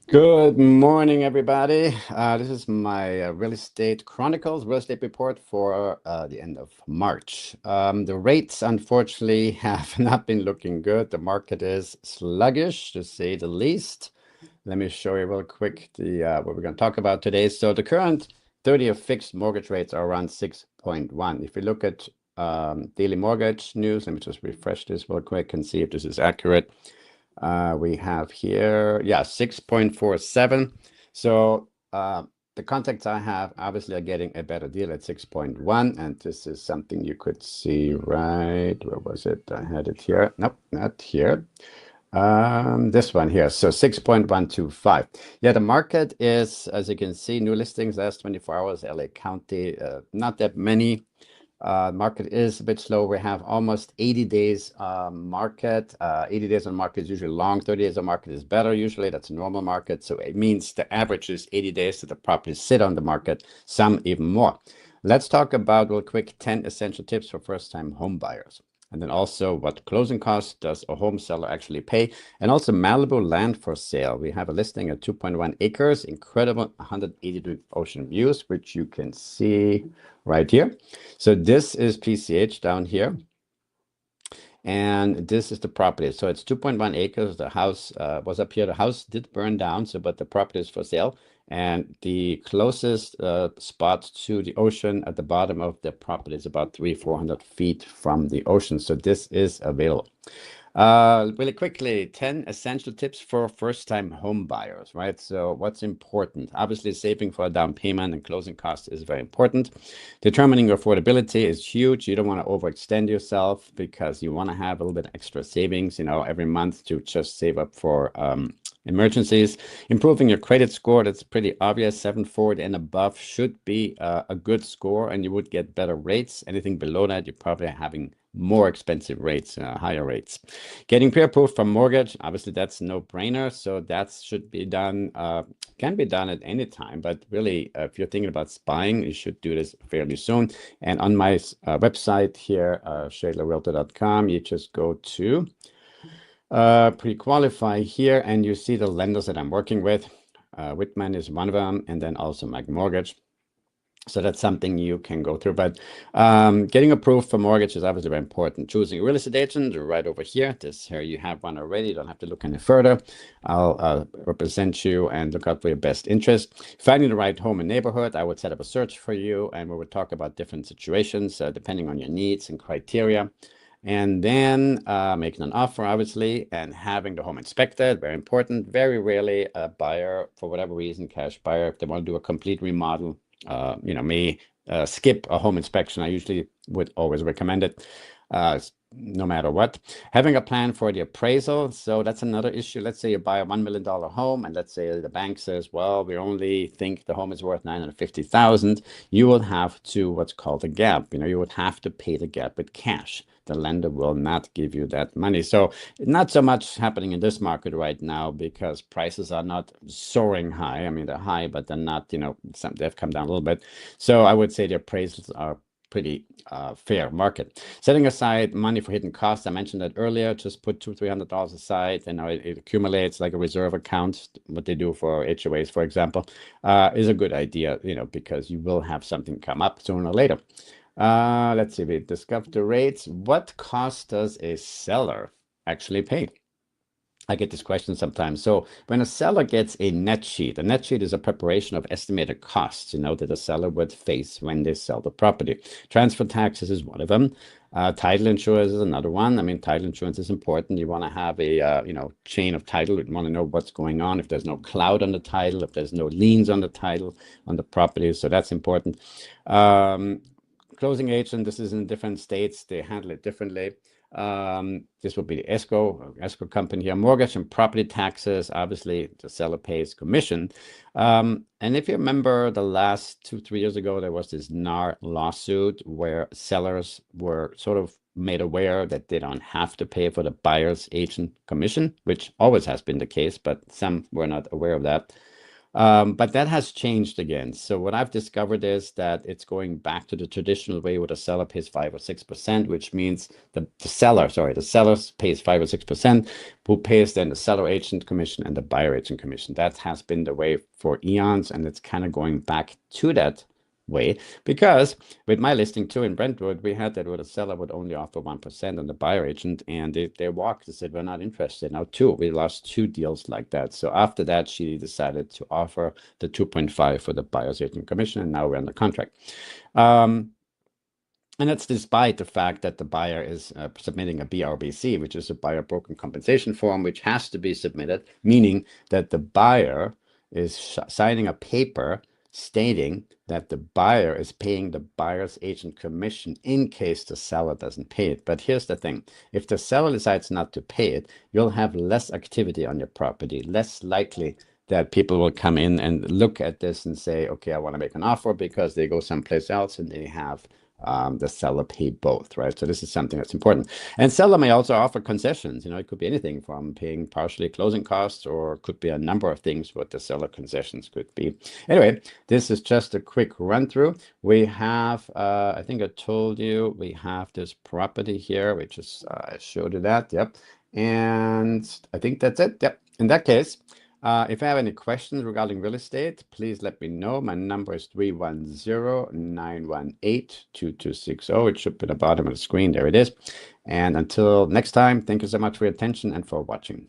Good morning, everybody. This is my real estate chronicles, real estate report for the end of March. The rates, unfortunately, have not been looking good. The market is sluggish, to say the least. Let me show you real quick the what we're going to talk about today. So the current 30-year fixed mortgage rates are around 6.1. If you look at daily mortgage news, let me just refresh this real quick and see if this is accurate. We have here, yeah, 6.47. So the contacts I have obviously are getting a better deal at 6.1. And this is something you could see right, where was it? I had it here. Nope, not here. This one here. So 6.125. Yeah, the market is, as you can see, new listings last 24 hours, LA County, not that many. Market is a bit slow. We have almost 80 days market. 80 days on market is usually long. 30 days on market is better. Usually that's a normal market. So it means the average is 80 days that the properties sit on the market, some even more. Let's talk about real quick 10 essential tips for first-time home buyers. And then also what closing costs does a home seller actually pay? And also Malibu land for sale. We have a listing at 2.1 acres, incredible 180-degree ocean views, which you can see right here. So this is PCH down here. And this is the property. So it's 2.1 acres. The house was up here. The house did burn down, so but the property is for sale. And the closest spot to the ocean at the bottom of the property is about 400 feet from the ocean. So this is available. Really quickly, 10 essential tips for first-time home buyers, right? So what's important? Obviously, saving for a down payment and closing costs is very important. Determining your affordability is huge. You don't want to overextend yourself because you want to have a little bit extra savings, every month to just save up for emergencies. Improving your credit score, that's pretty obvious. 740 and above should be a good score, and you would get better rates. Anything below that, you're probably having more expensive rates, higher rates. Getting pre-approved for mortgage, obviously that's no brainer. So that should be done, can be done at any time. But really, if you're thinking about buying, you should do this fairly soon. And on my website here, shadlerrealtor.com, you just go to pre-qualify here, and you see the lenders that I'm working with. Whitman is one of them, and then also Mag Mortgage. So that's something you can go through. But getting approved for mortgage is obviously very important. Choosing a real estate agent right over here. Here you have one already. You don't have to look any further. I'll represent you and look out for your best interest. Finding the right home and neighborhood. I would set up a search for you, and we would talk about different situations depending on your needs and criteria. And then making an offer, obviously, and having the home inspected, very important. Very rarely a buyer, for whatever reason, cash buyer, if they want to do a complete remodel, may skip a home inspection. I usually would always recommend it, no matter what. Having a plan for the appraisal. So that's another issue. Let's say you buy a $1 million home, and let's say the bank says, well, we only think the home is worth $950,000. You will have to what's called a gap. You would have to pay the gap with cash. The lender will not give you that money. So not so much happening in this market right now because prices are not soaring high. I mean, they're high, but they're not, they've come down a little bit. So I would say the appraisals are pretty fair market. Setting aside money for hidden costs, I mentioned that earlier. Just put $200-300 aside, and it accumulates like a reserve account. What they do for HOAs, for example, is a good idea, because you will have something come up sooner or later. Let's see, we discussed the rates. What cost does a seller actually pay? I get this question sometimes. So when a seller gets a net sheet is a preparation of estimated costs, that the seller would face when they sell the property. Transfer taxes is one of them. Title insurance is another one. I mean, title insurance is important. You want to have a, chain of title. You want to know what's going on. If there's no cloud on the title, if there's no liens on the title, on the property. So that's important. Closing agent, this is in different states. They handle it differently. This will be the escrow company here. Mortgage and property taxes, obviously the seller pays commission. And if you remember the last 2-3 years ago, there was this NAR lawsuit where sellers were sort of made aware that they don't have to pay for the buyer's agent commission, which always has been the case, but some were not aware of that. But that has changed again. So what I've discovered is that it's going back to the traditional way where the seller pays 5 or 6%, which means the seller pays 5 or 6%, who pays then the seller agent commission and the buyer agent commission. That has been the way for eons, and it's kind of going back to that way, because with my listing too in Brentwood, we had that where the seller would only offer 1% on the buyer agent, and they walked and said, we're not interested. Now we lost 2 deals like that. So after that, she decided to offer the 2.5 for the buyer's agent commission, and now we're under contract. And that's despite the fact that the buyer is submitting a BRBC, which is a buyer broker compensation form, which has to be submitted, meaning that the buyer is signing a paper stating that the buyer is paying the buyer's agent commission in case the seller doesn't pay it. But here's the thing. If the seller decides not to pay it, you'll have less activity on your property, less likely that people will come in and look at this and say, okay, I want to make an offer, because they go someplace else and they have the seller pay both, right? So this is something that's important. And seller may also offer concessions. It could be anything from paying partially closing costs, or could be a number of things what the seller concessions could be. Anyway, this is just a quick run through. We have, I think I told you, we have this property here, which is, I showed you that, yep. And I think that's it, yep. In that case, if you have any questions regarding real estate, please let me know. My number is 310-918-2260. It should be at the bottom of the screen. There it is. And until next time, thank you so much for your attention and for watching.